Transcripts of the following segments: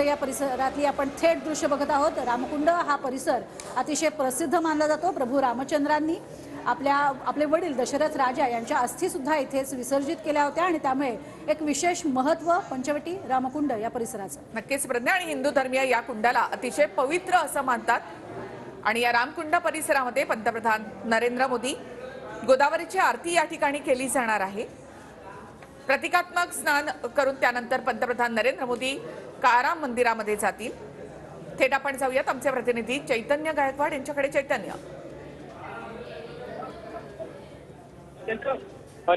या परिसरातली आपण थेट दृश्य बघत आहोत। रामकुंड हा परिसर अतिशय प्रसिद्ध मानला जातो। प्रभू रामचंद्रांनी आपले वडील दशरथ राजा यांच्या अस्थी सुद्धा इथेच विसर्जित केल्या होत्या आणि त्यामुळे एक विशेष महत्त्व पंचवटी रामकुंड या परिसराचं। नक्कीच प्रज्ञा आणि हिंदू धर्मीय या कुंडाला अतिशय पवित्र असं मानतात आणि या रामकुंड परिसरामध्ये पंतप्रधान नरेंद्र मोदी गोदावरीची आरती या ठिकाणी केली जाणार आहे। प्रतिकात्मक स्नान करून त्यानंतर पंतप्रधान नरेंद्र मोदी काळाराम मंदिरामध्ये जातील। थेट आपण जाऊयात आमचे प्रतिनिधी चैतन्य गायकवाड यांच्याकडे। चैतन्य,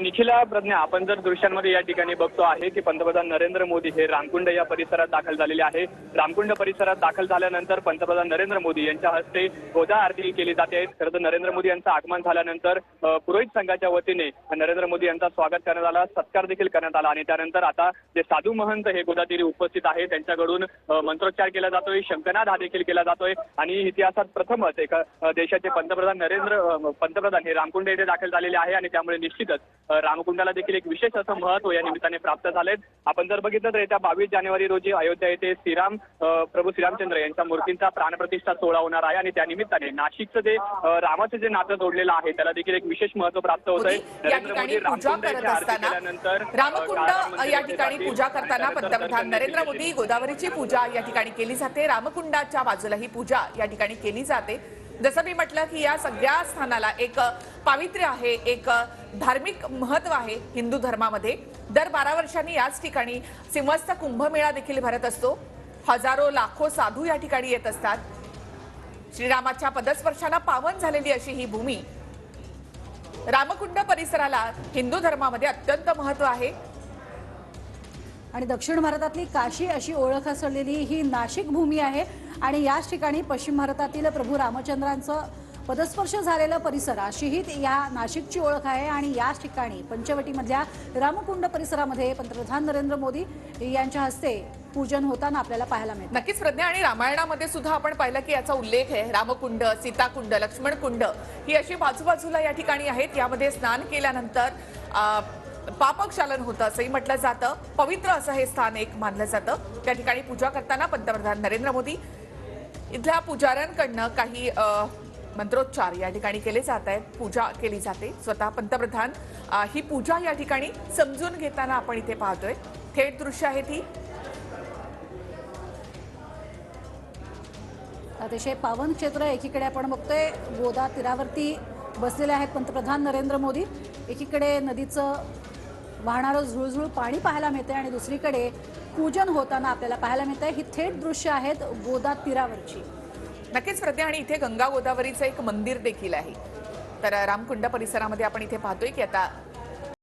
निखिला प्रज्ञा, आपण जर दृश्यांमध्ये या ठिकाणी बघतो आहे की पंतप्रधान नरेंद्र मोदी हे रामकुंड या परिसरात दाखल झालेले आहे। रामकुंड परिसरात दाखल झाल्यानंतर पंतप्रधान नरेंद्र मोदी यांच्या हस्ते गोदा आरती केली जाते। खरं तर नरेंद्र मोदी यांचं आगमन झाल्यानंतर पुरोहित संघाच्या वतीने नरेंद्र मोदी यांचा स्वागत करण्यात आला, सत्कार देखील करण्यात आला आणि त्यानंतर आता जे साधू महंत हे गोदा तीरी उपस्थित आहे त्यांच्याकडून मंत्रोच्चार केला जातोय, शंखनाद हा देखील केला जातोय आणि इतिहासात प्रथमच एका देशाचे पंतप्रधान हे रामकुंड येथे दाखल झालेले आहे आणि त्यामुळे निश्चितच रामकुंडाला देखील एक विशेष असं महत्व या निमित्ताने प्राप्त झाले। आपण जर बघितलं तर येत्या 22 जानेवारी रोजी अयोध्या येथे प्रभू श्रीरामचंद्र यांच्या मूर्तींचा प्राणप्रतिष्ठा सोहळा होणार आहे आणि त्या निमित्ताने नाशिकचं जे रामाचं जे नातं जोडलेलं आहे त्याला देखील एक विशेष महत्व प्राप्त होत आहे। नरेंद्र मोदी रामकुंड येथे आरती केल्यानंतर रामकुंड या ठिकाणी पूजा करताना पंतप्रधान नरेंद्र मोदी गोदावरीची पूजा या ठिकाणी केली जाते। रामकुंडाच्या बाजूला ही पूजा या ठिकाणी केली जाते। जसं मी म्हटलं की या सगळ्या स्थानाला एक पावित्र्य आहे, एक धार्मिक महत्व आहे हिंदू धर्मामध्ये। दर 12 वर्षांनी याच ठिकाणी सिंहस्थ कुंभमेळा देखील भरत असतो। हजारो लाखो साधू या ठिकाणी येत असतात। श्रीरामाच्या पदस्पर्शाला पावन झालेली अशी ही भूमी, रामकुंड परिसराला हिंदू धर्मामध्ये अत्यंत महत्व आहे आणि दक्षिण भारतातली काशी अशी ओळख असलेली ही नाशिक भूमी आहे आणि याच ठिकाणी पश्चिम भारतातील प्रभू रामचंद्रांचं पदस्पर्श झालेला परिसर अशीही या नाशिकची ओळख आहे आणि याच ठिकाणी पंचवटीमधल्या रामकुंड परिसरामध्ये पंतप्रधान नरेंद्र मोदी यांच्या हस्ते पूजन होताना आपल्याला पाहायला मिळतं। नक्कीच प्रज्ञा, आणि रामायणामध्ये सुद्धा आपण पाहिलं की याचा उल्लेख आहे। रामकुंड, सीताकुंड, लक्ष्मण कुंड ही अशी बाजूबाजूला या ठिकाणी आहेत। यामध्ये स्नान केल्यानंतर पापक्षालन होतं असंही म्हटलं जातं। पवित्र असं हे स्थान एक मानलं जातं। त्या ठिकाणी पूजा करताना पंतप्रधान नरेंद्र मोदी इथल्या पुजाऱ्यांकडनं काही मंत्रोच्चार या ठिकाणी केले जात आहेत, पूजा केली जाते। स्वतः पंतप्रधान ही पूजा या ठिकाणी समजून घेताना आपण इथे पाहतोय। थेट दृश्य आहे ती। अतिशय पावन क्षेत्र एकीकडे आपण बघतोय गोदा तीरावरती बसलेले आहेत पंतप्रधान नरेंद्र मोदी। एकीकडे नदीचं वाहणारं झुळझुळ पाणी पाहायला मिळते आणि दुसरीकडे पूजन होताना आपल्याला पाहायला मिळतंय। ही थेट दृश्य आहेत गोदा तीरावरची। नक्कीच प्रज्ञा, आणि इथे गंगा गोदावरीचं एक मंदिर देखील आहे। तर रामकुंड परिसरामध्ये आपण इथे पाहतोय की आता